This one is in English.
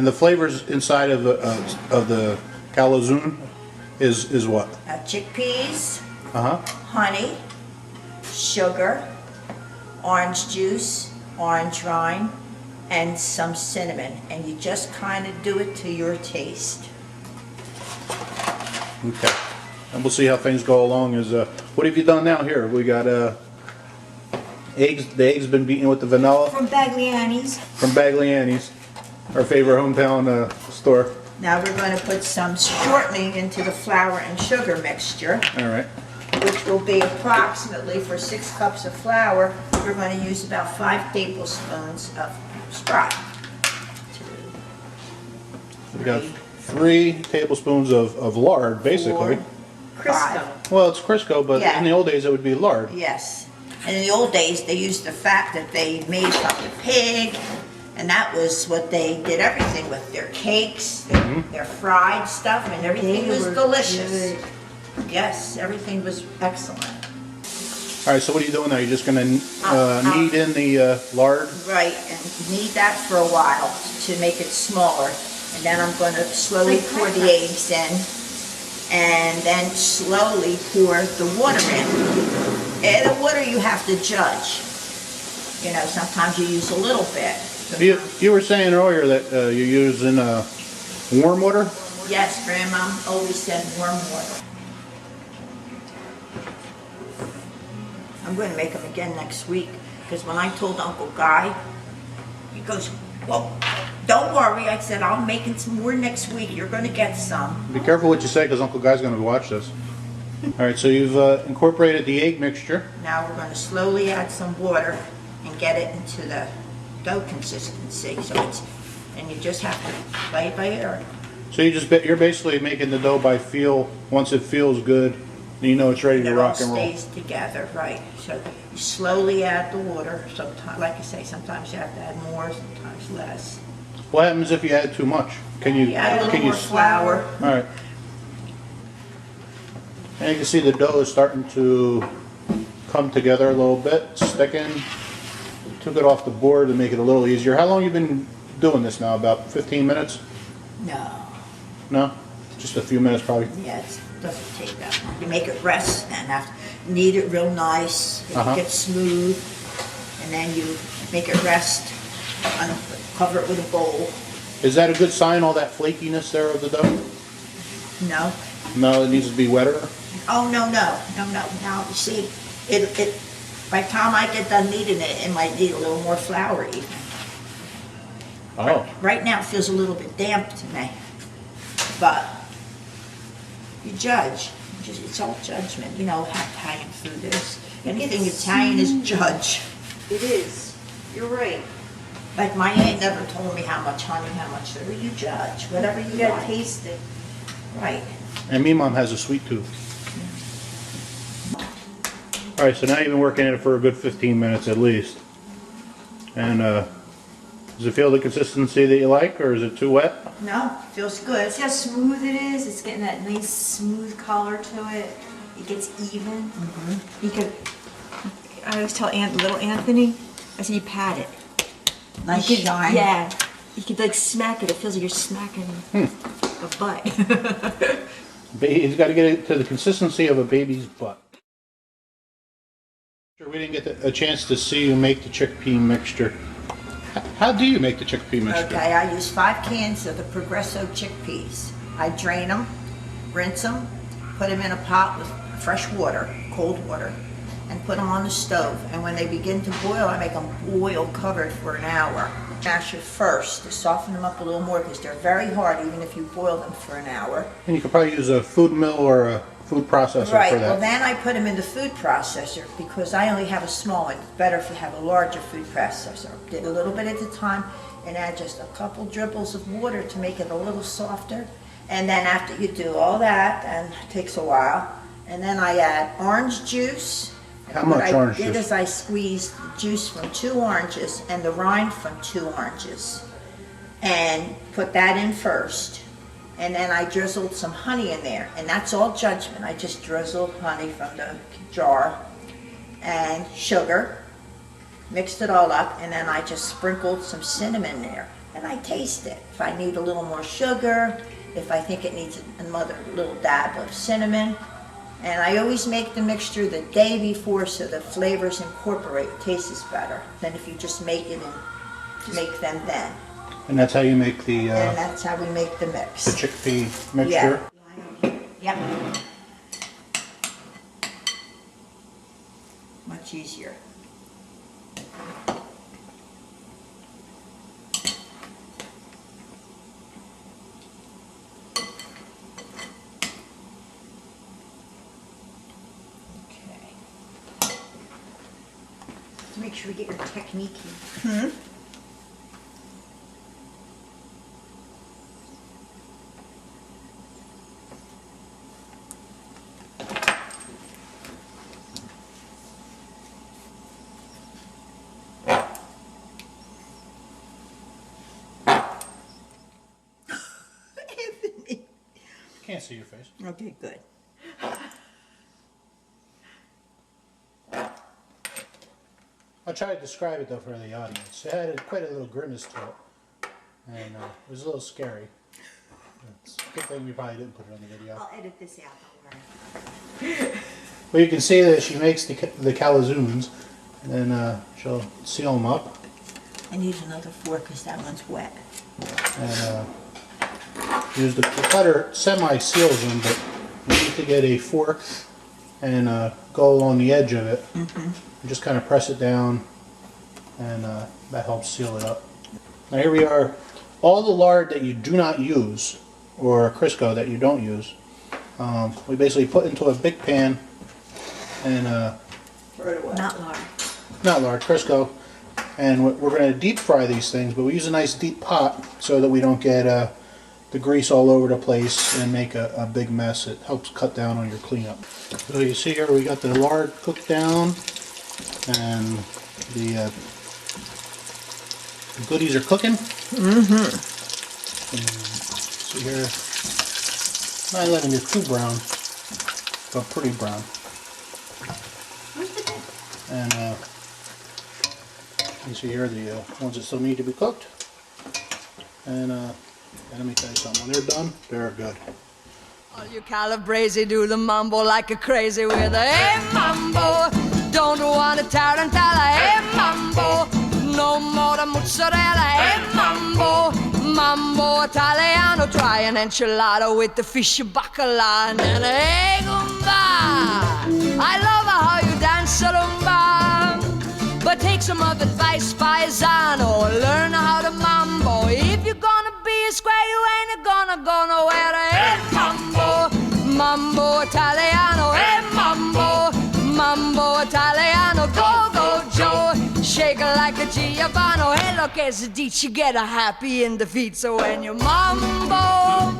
And the flavors inside of the calzone is what? Chickpeas, Uh-huh. honey, sugar, orange juice, orange rind, and some cinnamon. And you just kind of do it to your taste. Okay. And we'll see how things go along. What have you done now here? We got eggs. The eggs been beaten with the vanilla From Bagliani's. from Bagliani's, our favorite hometown store. Now we're going to put some shortening into the flour and sugar mixture, All right. which will be approximately, for 6 cups of flour, we're going to use about 5 tablespoons of Sprite. We got 3 tablespoons of lard, basically. 4, 5. Well, it's Crisco, but Yeah. in the old days it would be lard. Yes. And in the old days, they used the fat that they made from the pig, and that was what they did everything with. Their cakes, their fried stuff, and everything was delicious. Yes, everything was excellent. All right, so what are you doing now? You're just going to knead in the lard? Right, and knead that for a while to make it smaller. And then I'm going to slowly pour the eggs in, and then slowly pour the water in. And the water you have to judge. You know, sometimes you use a little bit. You were saying earlier that you're using warm water? Yes, Grandma always said warm water. I'm going to make them again next week, because when I told Uncle Guy, he goes, well, don't worry. I said, I'm making some more next week. You're going to get some. Be careful what you say, because Uncle Guy's going to watch this. All right, so you've incorporated the egg mixture. Now we're going to slowly add some water and get it into the dough consistency. So it's, and you just have to play it by ear. So you're basically making the dough by feel. Once it feels good, then you know it's ready to rock and roll. It all stays together, right? So you slowly add the water. Sometimes, like I say, sometimes you have to add more, sometimes less. What happens if you add too much? Can you Add a little more flour. All right. And you can see the dough is starting to come together a little bit, sticking. Took it off the board to make it a little easier. How long have you been doing this now? About 15 minutes? No. No? Just a few minutes probably. Yeah, it doesn't take that long. You make it rest and have to knead it real nice. It gets smooth. And then you make it rest and cover it with a bowl. Is that a good sign, all that flakiness there of the dough? No. No, it needs to be wetter? Oh, no. Now, you see, by the time I get done kneading it, it might need a little more flour even. Oh. Right now it feels a little bit damp to me. But you judge. It's all judgment. You know how Italian food is. Anything Italian is judge. It is. You're right. Like my aunt never told me how much honey, how much sugar. You judge. Whatever you You gotta like. taste it. Right. And MiMom has a sweet tooth. All right, so now you've been working in it for a good 15 minutes at least. And does it feel the consistency that you like, or is it too wet? No, feels good. See how smooth it is? It's getting that nice smooth color to it. It gets even. You could, I always tell little Anthony, I said you pat it. Nice You could, shine. yeah. You could like smack it. It feels like you're smacking a butt. He's got to get it to the consistency of a baby's butt. We didn't get a chance to see you make the chickpea mixture. How do you make the chickpea mixture? Okay, I use 5 cans of the Progresso chickpeas. I drain them, rinse them, put them in a pot with fresh water, cold water, and put them on the stove. And when they begin to boil, I make them boil covered for an hour. Mash it first to soften them up a little more because they're very hard even if you boil them for an hour. And you could probably use a food mill or a food processor Right, for that. well then I put them in the food processor because I only have a small one. It's better if you have a larger food processor. Did a little bit at a time and add just a couple dribbles of water to make it a little softer. And then after you do all that, and it takes a while, and then I add orange juice. How much orange What I did juice? is I squeezed the juice from 2 oranges and the rind from 2 oranges and put that in first. And then I drizzled some honey in there, and that's all judgment. I just drizzled honey from the jar and sugar, mixed it all up, and then I just sprinkled some cinnamon there. and I taste it. If I need a little more sugar, if I think it needs another little dab of cinnamon. And I always make the mixture the day before so the flavors incorporate, tastes better than if you just make it and make them then. And that's how you make the And that's how we make the mix. chickpea mixture? Yep. Much easier. To make sure we get your technique. Anthony. Can't see your face. Okay, good. I'll try to describe it though for the audience. It had quite a little grimace to it, and it was a little scary. It's a good thing we probably didn't put it on the video. I'll edit this out, don't worry. Well, you can see that she makes the Cavazunes, and then she'll seal them up, I need another fork because that one's wet. and use the cutter semi-seals them, but you need to get a fork and go along the edge of it. And just kind of press it down, and that helps seal it up. Now here we are. All the lard that you do not use, or Crisco that you don't use, we basically put into a big pan, and Not lard. not lard, Crisco, and we're going to deep fry these things, but we use a nice deep pot so that we don't get the grease all over the place and make a big mess. It helps cut down on your cleanup. So you see here we got the lard cooked down, and the goodies are cooking. See here, not letting it too brown, but pretty brown. And you see here the ones that still need to be cooked. And let me tell you something, when they're done, they're good. All you Calabrese do the mambo like a crazy with a hey mambo. Don't want a tarantella, hey mambo. No more the mozzarella, hey mambo. Mambo Italiano, try an enchilada with the fish bacala and then hey gumba. I love how you dance rumba, but take some of advice, paisano. Learn how to mambo. If you're gonna be a square, you ain't gonna go nowhere. Hey mambo, mambo Italiano, hey mambo, mambo Italiano. Go, go, Joe, shake it like a Giovanni. Hey, look, as a ditch, you get a happy in the feet. So when you mambo,